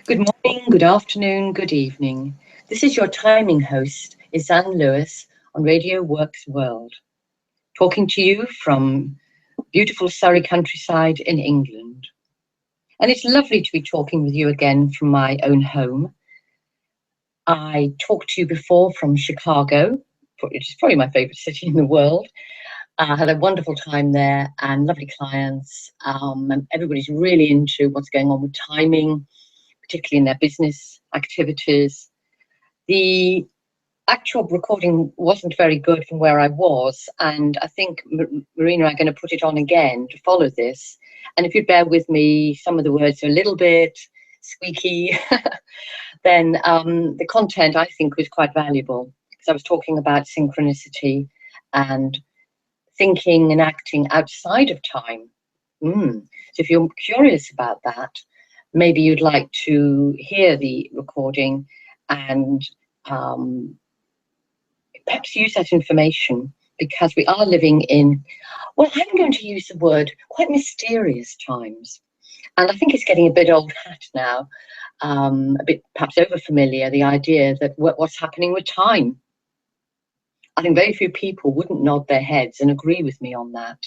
Good morning, good afternoon, good evening. This is your timing host, Ysanne Lewis on Radio Works World, talking to you from beautiful Surrey countryside in England. And it's lovely to be talking with you again from my own home. I talked to you before from Chicago, which is probably my favourite city in the world. I had a wonderful time there and lovely clients. And everybody's really into what's going on with timing, particularly in their business activities. The actual recording wasn't very good from where I was, and I think Marina and I are going to put it on again to follow this. And if you'd bear with me, some of the words are a little bit squeaky, then the content I think was quite valuable because I was talking about synchronicity and thinking and acting outside of time. So if you're curious about that, maybe you'd like to hear the recording and perhaps use that information, because we are living in, well, I'm going to use the word quite mysterious times. And I think it's getting a bit old hat now, a bit perhaps over familiar, the idea that what's happening with time. I think very few people wouldn't nod their heads and agree with me on that.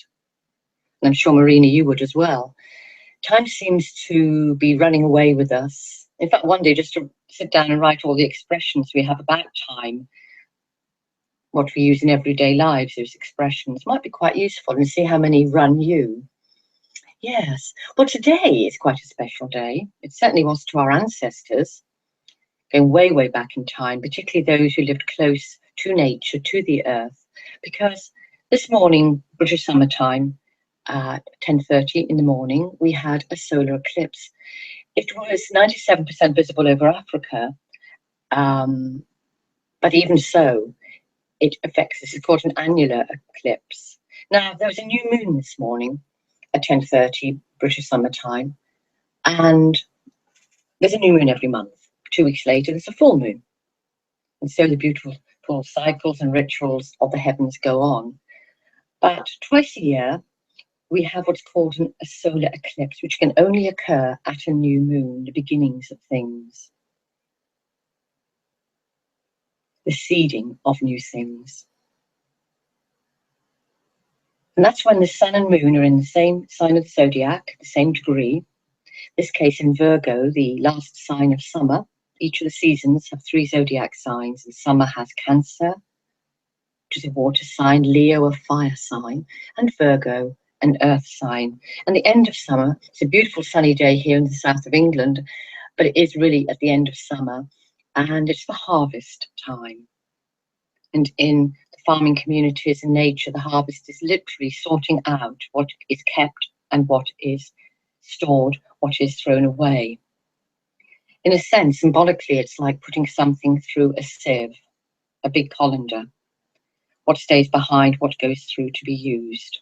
And I'm sure, Marina, you would as well. Time seems to be running away with us. In fact, one day, just to sit down and write all the expressions we have about time, what we use in everyday lives, those expressions, might be quite useful, and see how many run you. Yes, well, today is quite a special day. It certainly was to our ancestors, going way, way back in time, particularly those who lived close to nature, to the earth, because this morning, British summertime, 10:30 in the morning, we had a solar eclipse. It was 97% visible over Africa, but even so, it affects us. It's called an annular eclipse. Now, there was a new moon this morning at 10:30 British summertime, and there's a new moon every month. 2 weeks later, there's a full moon. And so the beautiful cycles and rituals of the heavens go on. But twice a year, we have what's called a solar eclipse, which can only occur at a new moon, the beginnings of things, the seeding of new things. And that's when the sun and moon are in the same sign of the zodiac, the same degree. In this case, in Virgo, the last sign of summer. Each of the seasons have 3 zodiac signs, and summer has Cancer, which is a water sign, Leo, a fire sign, and Virgo, an earth sign. And the end of summer, it's a beautiful sunny day here in the south of England, but it is really at the end of summer, and it's the harvest time. And in the farming communities and nature, the harvest is literally sorting out what is kept and what is stored, what is thrown away. In a sense, symbolically, it's like putting something through a sieve, a big colander. What stays behind, what goes through to be used.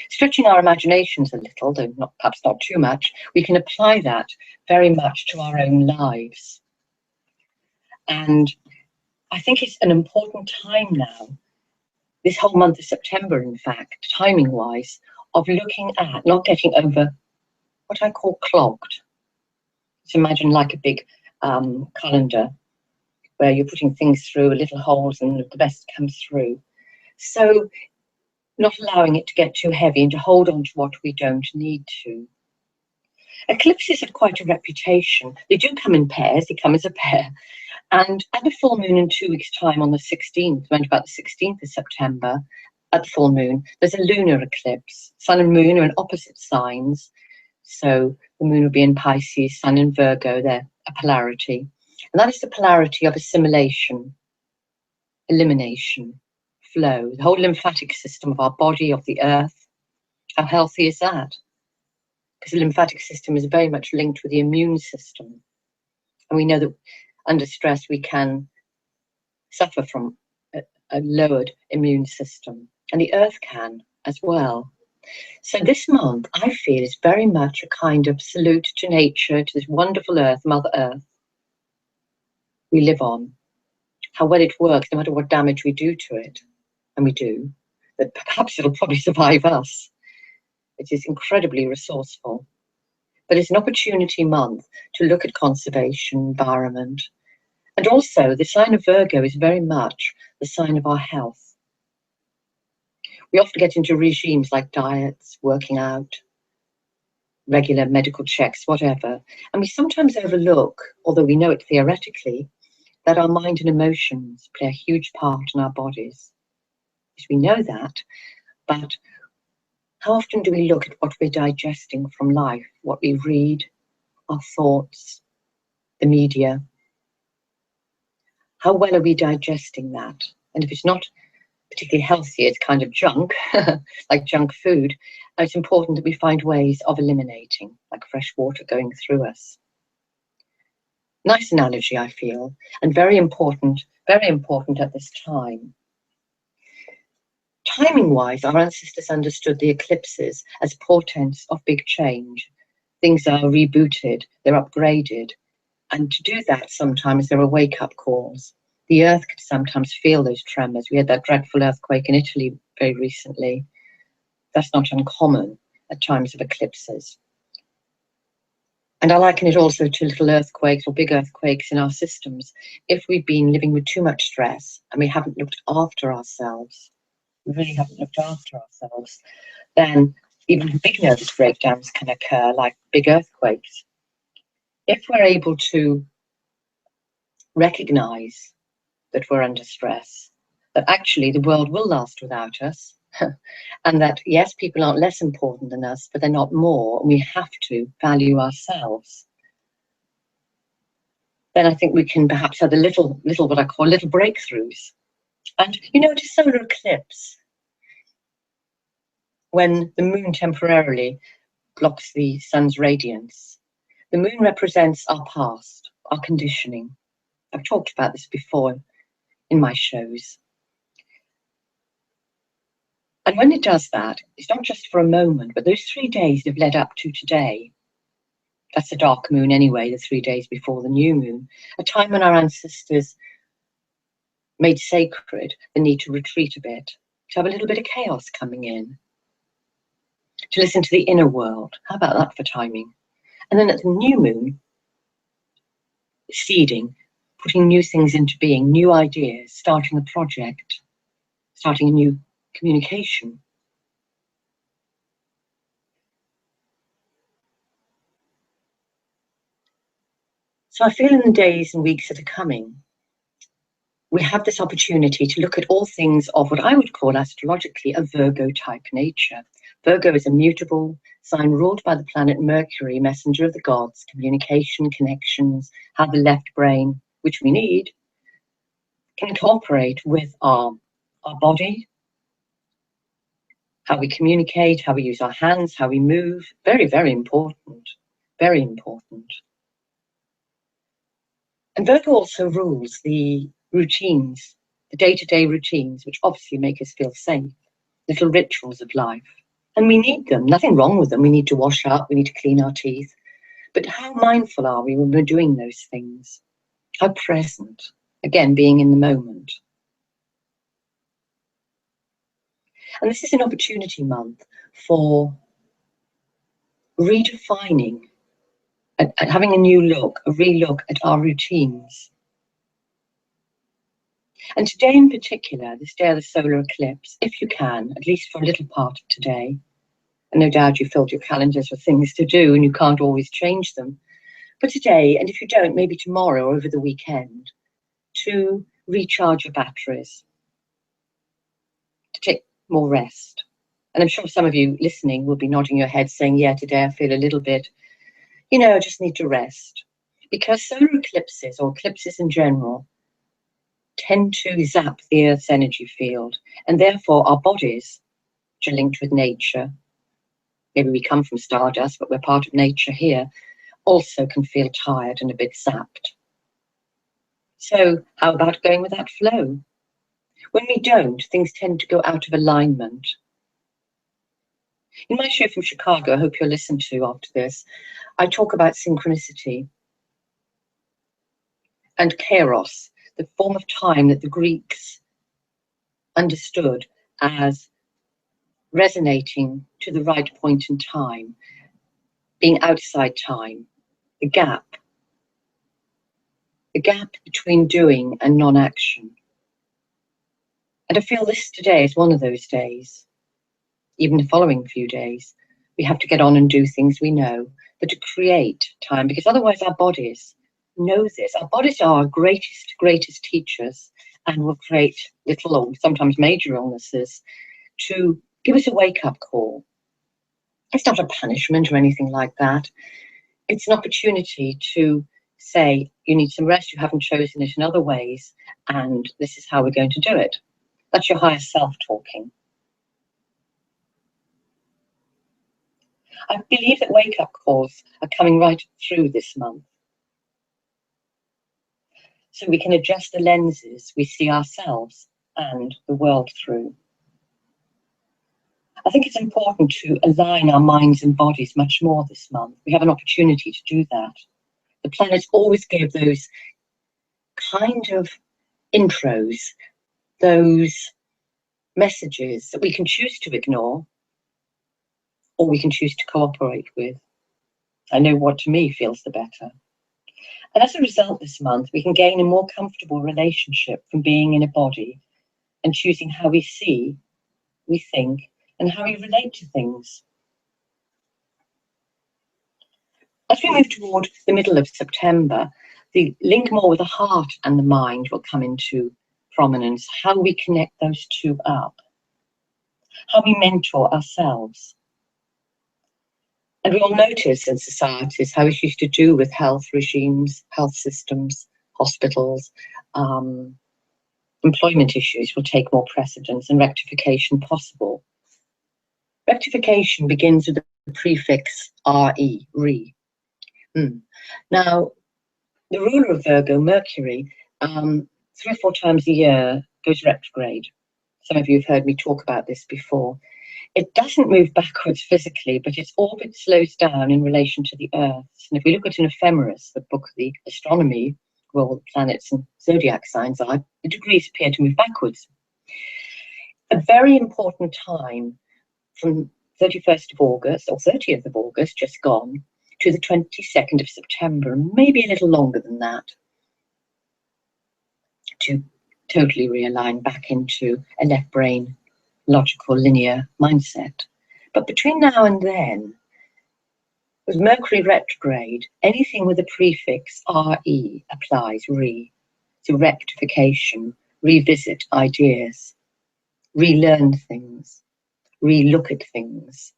Stretching our imaginations a little, though perhaps not too much, we can apply that very much to our own lives. And I think it's an important time now, this whole month of September, in fact, timing-wise, of looking at, not getting over what I call clogged. So imagine like a big colander where you're putting things through little holes and the best comes through. So not allowing it to get too heavy and to hold on to what we don't need to. Eclipses have quite a reputation. They do come in pairs, they come as a pair. And at the full moon in 2 weeks' time on the 16th, around about the 16th of September, at the full moon, there's a lunar eclipse. Sun and moon are in opposite signs. So the moon will be in Pisces, sun in Virgo, they're a polarity. And that is the polarity of assimilation, elimination, flow, the whole lymphatic system of our body, of the earth. How healthy is that? Because the lymphatic system is very much linked with the immune system. And we know that under stress we can suffer from a lowered immune system. And the earth can as well. So this month, I feel, is very much a kind of salute to nature, to this wonderful earth, Mother Earth we live on. How well it works, no matter what damage we do to it. And we do. That perhaps it'll probably survive us. It is incredibly resourceful. but it's an opportunity month to look at conservation, environment, and also the sign of Virgo is very much the sign of our health. We often get into regimes like diets, working out, regular medical checks, whatever, and we sometimes overlook, although we know it theoretically, that our mind and emotions play a huge part in our bodies. Yes, we know that, but how often do we look at what we're digesting from life, what we read, our thoughts, the media? How well are we digesting that? And if it's not particularly healthy, it's kind of junk, like junk food, it's important that we find ways of eliminating, like fresh water going through us. Nice analogy, I feel, and very important at this time. Timing-wise, our ancestors understood the eclipses as portents of big change. Things are rebooted, they're upgraded, and to do that sometimes there are wake-up calls. The earth could sometimes feel those tremors. We had that dreadful earthquake in Italy very recently. That's not uncommon at times of eclipses. And I liken it also to little earthquakes or big earthquakes in our systems. If we've been living with too much stress and we haven't looked after ourselves, we really haven't looked after ourselves, then even big nervous breakdowns can occur, like big earthquakes. If we're able to recognize that we're under stress, that actually the world will last without us, and that, yes, people aren't less important than us, but they're not more, and we have to value ourselves, then I think we can perhaps have a little what I call little breakthroughs. And you notice solar eclipse, when the moon temporarily blocks the sun's radiance, the moon represents our past, our conditioning. I've talked about this before in my shows. And when it does that, it's not just for a moment, but those 3 days that have led up to today, that's the dark moon anyway, the 3 days before the new moon, a time when our ancestors made sacred the need to retreat a bit, to have a little bit of chaos coming in, to listen to the inner world. How about that for timing? And then at the new moon, seeding, putting new things into being, new ideas, starting a project, starting a new communication. So I feel in the days and weeks that are coming, we have this opportunity to look at all things of what I would call astrologically a Virgo type nature. Virgo is a mutable sign ruled by the planet Mercury, messenger of the gods, communication, connections, how the left brain, which we need, can cooperate with our body, how we communicate, how we use our hands, how we move. Very, very important. Very important. And Virgo also rules the routines, the day-to-day routines, which obviously make us feel safe, little rituals of life. And we need them, nothing wrong with them. We need to wash up, we need to clean our teeth. But how mindful are we when we're doing those things? How present? Again, being in the moment. And this is an opportunity month for redefining and having a new look, a relook at our routines. And today in particular, this day of the solar eclipse, if you can, at least for a little part of today, and no doubt you filled your calendars with things to do and you can't always change them, but today, and if you don't, maybe tomorrow or over the weekend, to recharge your batteries, to take more rest. And I'm sure some of you listening will be nodding your head saying, yeah, today I feel a little bit, I just need to rest. Because solar eclipses, or eclipses in general, tend to zap the Earth's energy field, and therefore our bodies, which are linked with nature, maybe we come from stardust, but we're part of nature here, also can feel tired and a bit zapped. So how about going with that flow? When we don't, things tend to go out of alignment. In my show from Chicago, I hope you'll listen to after this, I talk about synchronicity and kairos, the form of time that the Greeks understood as resonating to the right point in time, being outside time, the gap between doing and non-action. And I feel this today is one of those days, even the following few days. We have to get on and do things we know, but to create time, because otherwise our bodies know this. Our bodies are our greatest teachers, and will create little or sometimes major illnesses to give us a wake-up call. It's not a punishment or anything like that. It's an opportunity to say, you need some rest, you haven't chosen it in other ways, and this is how we're going to do it. That's your higher self talking. I believe that wake-up calls are coming right through this month, so we can adjust the lenses we see ourselves and the world through. I think it's important to align our minds and bodies much more this month. We have an opportunity to do that. The planets always give those kind of intros, those messages that we can choose to ignore or we can choose to cooperate with. I know what to me feels the better. And as a result this month, we can gain a more comfortable relationship from being in a body and choosing how we see, we think, and how we relate to things. As we move toward the middle of September, the link more with the heart and the mind will come into prominence, how we connect those two up, how we mentor ourselves. And we all notice in societies how it's used to do with health regimes, health systems, hospitals, employment issues will take more precedence and rectification possible. Rectification begins with the prefix re, re. Now, the ruler of Virgo, Mercury, 3 or 4 times a year goes retrograde. Some of you have heard me talk about this before. It doesn't move backwards physically, but its orbit slows down in relation to the Earth. And if we look at an ephemeris, the book of the astronomy, where all the planets and zodiac signs are, the degrees appear to move backwards. A very important time from 31st of August, or 30th of August, just gone, to the 22nd of September, maybe a little longer than that, to totally realign back into a left brain, logical, linear mindset. But between now and then, with Mercury retrograde, anything with the prefix re applies, re, to rectification, revisit ideas, relearn things, relook at things.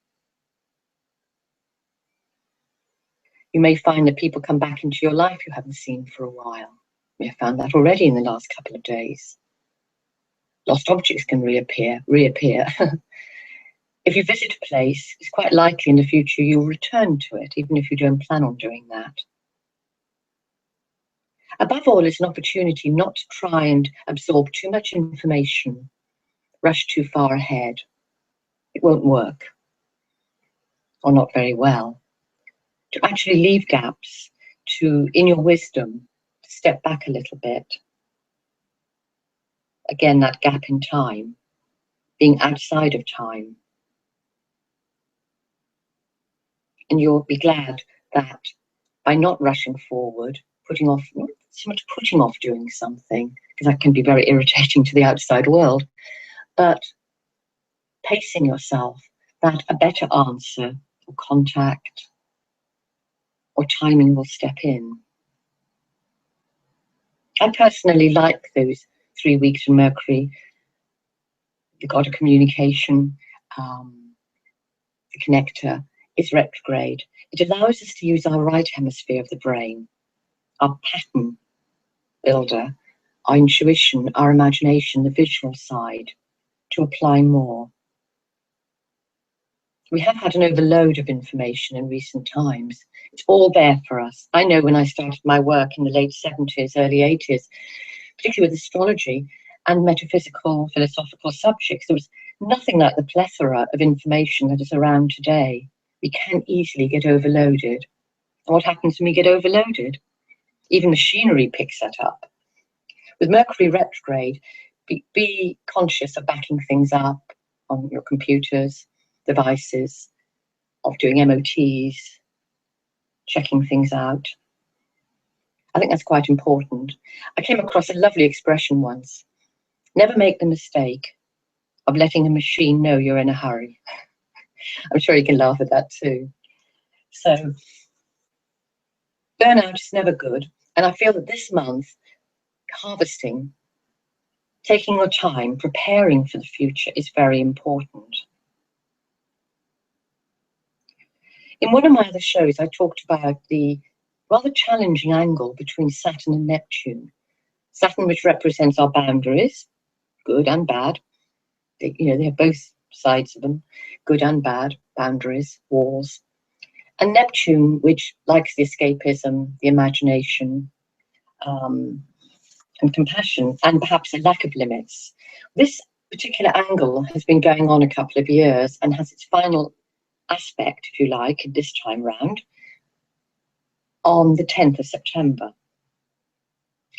You may find that people come back into your life you haven't seen for a while. You may have found that already in the last couple of days. Lost objects can reappear. If you visit a place, it's quite likely in the future you'll return to it, even if you don't plan on doing that. Above all, it's an opportunity not to try and absorb too much information, rush too far ahead. It won't work, or not very well. To actually leave gaps, to, in your wisdom, to step back a little bit. Again, that gap in time, being outside of time. And you'll be glad that by not rushing forward, putting off, not so much putting off doing something, because that can be very irritating to the outside world, but pacing yourself, that a better answer or contact or timing will step in. I personally like those 3 weeks from Mercury, the god of communication, the connector, is retrograde. It allows us to use our right hemisphere of the brain, our pattern builder, our intuition, our imagination, the visual side, to apply more. We have had an overload of information in recent times. It's all there for us. I know when I started my work in the late 70s, early 80s, particularly with astrology and metaphysical, philosophical subjects, there was nothing like the plethora of information that is around today. We can easily get overloaded. And what happens when we get overloaded? Even machinery picks that up. With Mercury retrograde, be conscious of backing things up on your computers, devices, of doing MOTs, checking things out. I think that's quite important. I came across a lovely expression once. Never make the mistake of letting a machine know you're in a hurry. I'm sure you can laugh at that too. So burnout is never good. And I feel that this month, harvesting, taking your time, preparing for the future is very important. In one of my other shows, I talked about the rather challenging angle between Saturn and Neptune. Saturn, which represents our boundaries, good and bad. They have both sides of them, good and bad, boundaries, walls. And Neptune, which likes the escapism, the imagination, and compassion, and perhaps a lack of limits. This particular angle has been going on a couple of years and has its final aspect, if you like, this time round, on the 10th of September.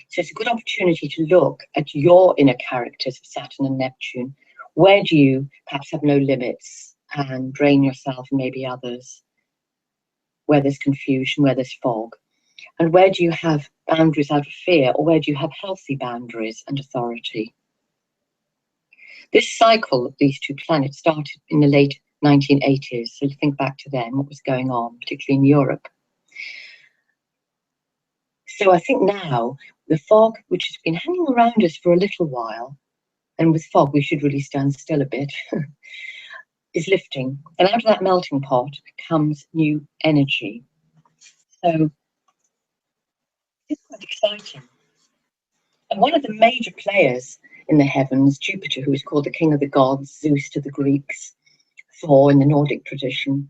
So it's a good opportunity to look at your inner characters of Saturn and Neptune. Where do you perhaps have no limits and drain yourself and maybe others? Where there's confusion, where there's fog? And where do you have boundaries out of fear, or where do you have healthy boundaries and authority? This cycle of these two planets started in the late 1980s, so think back to then, what was going on, particularly in Europe. So I think now the fog, which has been hanging around us for a little while, and with fog we should really stand still a bit, is lifting. And out of that melting pot comes new energy. So it's quite exciting. And one of the major players in the heavens, Jupiter, who is called the king of the gods, Zeus to the Greeks, Thor in the Nordic tradition,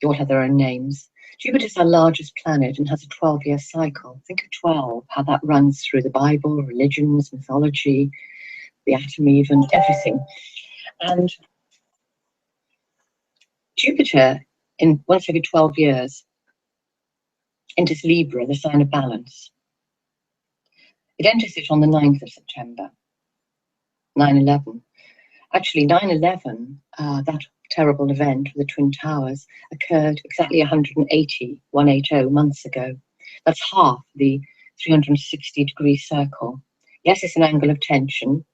they all have their own names. Jupiter's our largest planet and has a 12-year cycle. Think of 12, how that runs through the Bible, religions, mythology, the atom even, everything. And Jupiter, in once every 12 years, enters Libra, the sign of balance. It enters it on the 9th of September, 9/11. Actually, 9/11, that terrible event with the Twin Towers, occurred exactly 180 months ago. That's half the 360-degree circle. Yes, it's an angle of tension,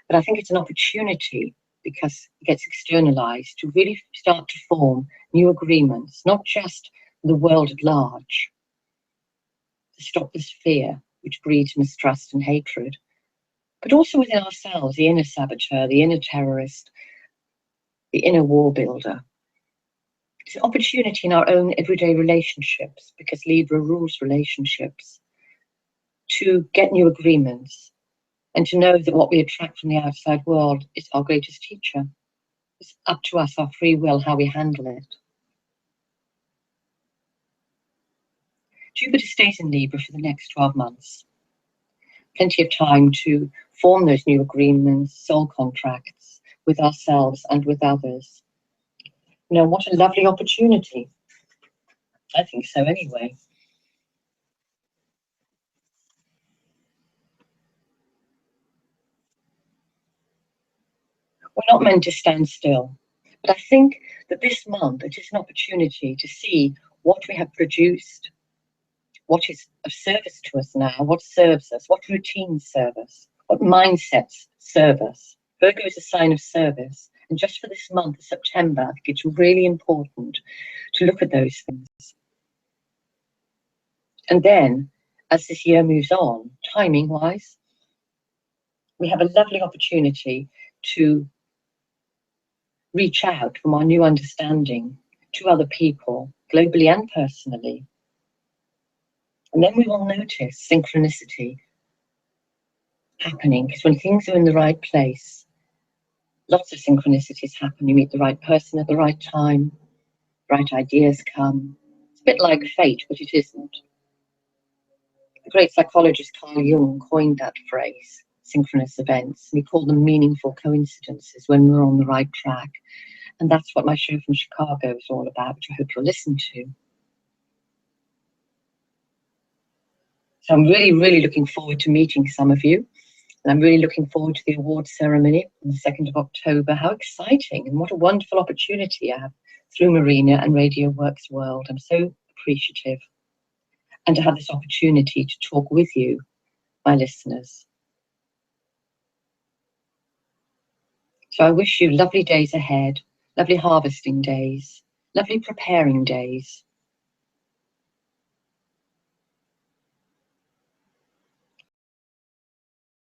but I think it's an opportunity, because it gets externalized, to really start to form new agreements, not just the world at large, to stop this fear which breeds mistrust and hatred, but also within ourselves, the inner saboteur, the inner terrorist, the inner war builder. It's an opportunity in our own everyday relationships, because Libra rules relationships, to get new agreements and to know that what we attract from the outside world is our greatest teacher. It's up to us, our free will, how we handle it. Jupiter stays in Libra for the next 12 months. Plenty of time to form those new agreements, soul contracts with ourselves and with others. You know, what a lovely opportunity. I think so anyway. We're not meant to stand still, but I think that this month it is an opportunity to see what we have produced, what is of service to us now, what serves us, what routines serve us, what mindsets serve us. Virgo is a sign of service. And just for this month of September, I think it's really important to look at those things. And then, as this year moves on, timing-wise, we have a lovely opportunity to reach out from our new understanding to other people, globally and personally. And then we will notice synchronicity happening, because when things are in the right place, lots of synchronicities happen. You meet the right person at the right time, right ideas come. It's a bit like fate, but it isn't. The great psychologist Carl Jung coined that phrase, synchronous events, and he called them meaningful coincidences when we're on the right track. And that's what my show from Chicago is all about, which I hope you'll listen to. So I'm really, really looking forward to meeting some of you. And I'm really looking forward to the award ceremony on the 2nd of October. How exciting, and what a wonderful opportunity I have through Marina and Radio Works World. I'm so appreciative, and to have this opportunity to talk with you, my listeners. So I wish you lovely days ahead, lovely harvesting days, lovely preparing days,